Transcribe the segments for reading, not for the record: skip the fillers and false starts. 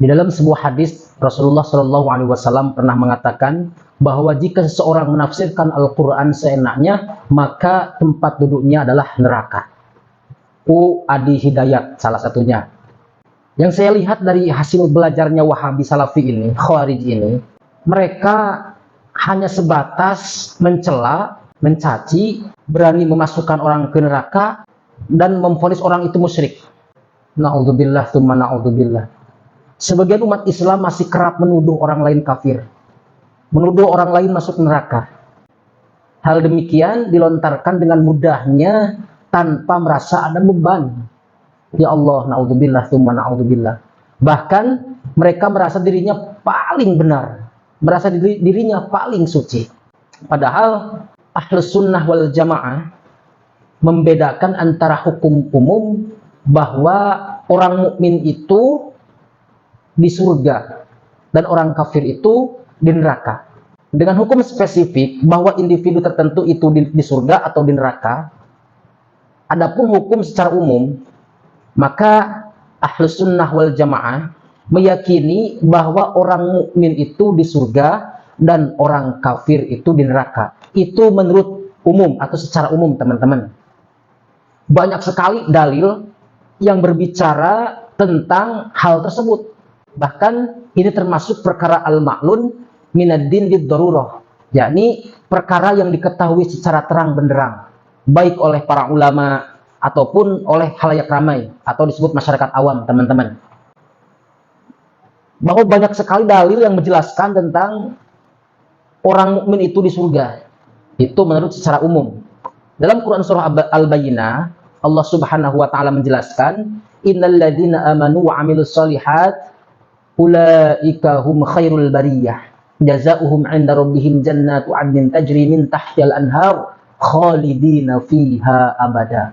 Di dalam sebuah hadis Rasulullah Shallallahu Alaihi Wasallam pernah mengatakan bahwa jika seseorang menafsirkan Al-Quran seenaknya, maka tempat duduknya adalah neraka. Adi Hidayat salah satunya. Yang saya lihat dari hasil belajarnya Wahabi Salafi ini, Khawarij ini, mereka hanya sebatas mencela, mencaci, berani memasukkan orang ke neraka, dan memvonis orang itu musyrik. Na'udzubillah, tsumma na'udzubillah. Sebagian umat Islam masih kerap menuduh orang lain kafir, menuduh orang lain masuk neraka. Hal demikian dilontarkan dengan mudahnya tanpa merasa ada beban. Ya Allah, na'udzubillah, tsumma na'udzubillah. Bahkan mereka merasa dirinya paling benar, merasa dirinya paling suci. Padahal Ahlus Sunnah wal Jamaah membedakan antara hukum umum bahwa orang mukmin itu di surga dan orang kafir itu di neraka. Dengan hukum spesifik bahwa individu tertentu itu di surga atau di neraka. Adapun hukum secara umum, maka Ahlus Sunnah wal Jamaah meyakini bahwa orang mukmin itu di surga dan orang kafir itu di neraka. Itu menurut umum atau secara umum, teman-teman. Banyak sekali dalil yang berbicara tentang hal tersebut. Bahkan ini termasuk perkara al-ma'lun minaddin bid-darurah, yakni perkara yang diketahui secara terang benderang, baik oleh para ulama ataupun oleh khalayak ramai atau disebut masyarakat awam, teman-teman. Bahwa banyak sekali dalil yang menjelaskan tentang orang mukmin itu di surga. Itu menurut secara umum. Dalam Quran surah Al-Bayyinah, Allah Subhanahu wa taala menjelaskan, "Innal ladzina amanu wa 'amilus shalihat ulaika hum khairul bariyah. Jazaohum 'inda rabbihim jannatu 'adnin tajri min tahtihal anhar khalidina fiha abada.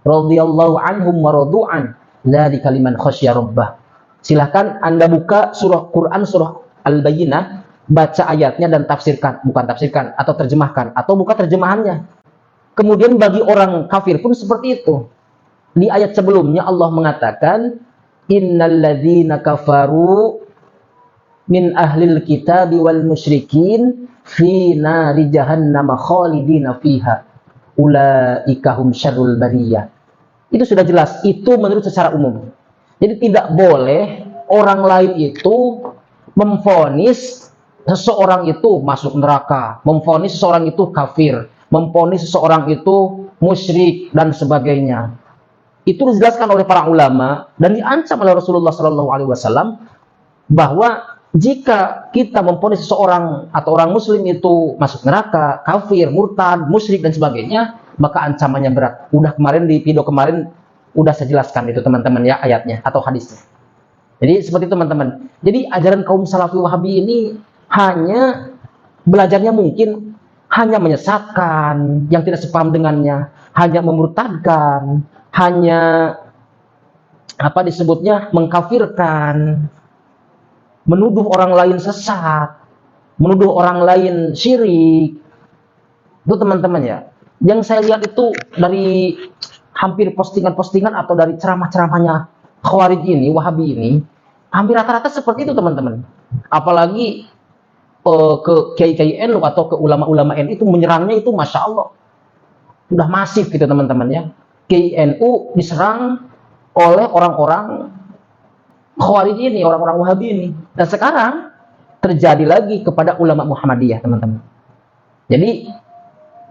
Radhiyallahu 'anhum wa radu'an. Dzalika liman khasyya rabbah." Silahkan Anda buka surah Quran surah Al-Bayyinah, baca ayatnya dan tafsirkan, bukan tafsirkan atau terjemahkan atau buka terjemahannya. Kemudian bagi orang kafir pun seperti itu. Di ayat sebelumnya Allah mengatakan, "Innal ladzina kafaru min ahlil kitabi wal musyrikin fi nari jahannam khalidina fiha. Ulaika hum syarrul bariyah." Itu sudah jelas, itu menurut secara umum. Jadi tidak boleh orang lain itu memvonis seseorang itu masuk neraka, memvonis seseorang itu kafir, memvonis seseorang itu musyrik dan sebagainya. Itu dijelaskan oleh para ulama dan diancam oleh Rasulullah Shallallahu Alaihi Wasallam bahwa jika kita memvonis seseorang atau orang muslim itu masuk neraka, kafir, murtad, musyrik dan sebagainya, maka ancamannya berat. Udah kemarin di video kemarin udah saya jelaskan itu, teman-teman, ya, ayatnya atau hadisnya. Jadi seperti itu, teman-teman. Jadi ajaran kaum Salafi Wahabi ini hanya belajarnya mungkin hanya menyesatkan yang tidak sepaham dengannya, hanya memurtadkan, hanya apa disebutnya mengkafirkan, menuduh orang lain sesat, menuduh orang lain syirik. Itu, teman-teman, ya. Yang saya lihat itu dari hampir postingan-postingan atau dari ceramah-ceramahnya Khawarij ini, Wahabi ini, hampir rata-rata seperti itu, teman-teman. Apalagi ke kiai-kiai NU atau ke ulama-ulama NU itu menyerangnya itu Masya Allah. Sudah masif gitu, teman-teman, ya. Kiai NU diserang oleh orang-orang Khawarij ini, orang-orang Wahabi ini. Dan sekarang terjadi lagi kepada ulama Muhammadiyah, teman-teman. Jadi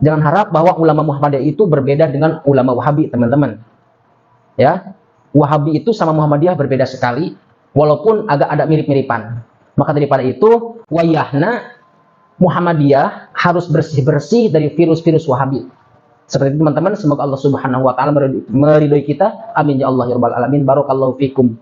jangan harap bahwa ulama Muhammadiyah itu berbeda dengan ulama Wahabi, teman-teman. Ya, Wahabi itu sama Muhammadiyah berbeda sekali, walaupun agak ada mirip-miripan. Maka daripada itu, wayahna Muhammadiyah harus bersih-bersih dari virus-virus Wahabi. Seperti itu, teman-teman. Semoga Allah Subhanahu wa taala meridhoi kita. Amin ya Allah ya rabbal alamin. Barakallahu fikum.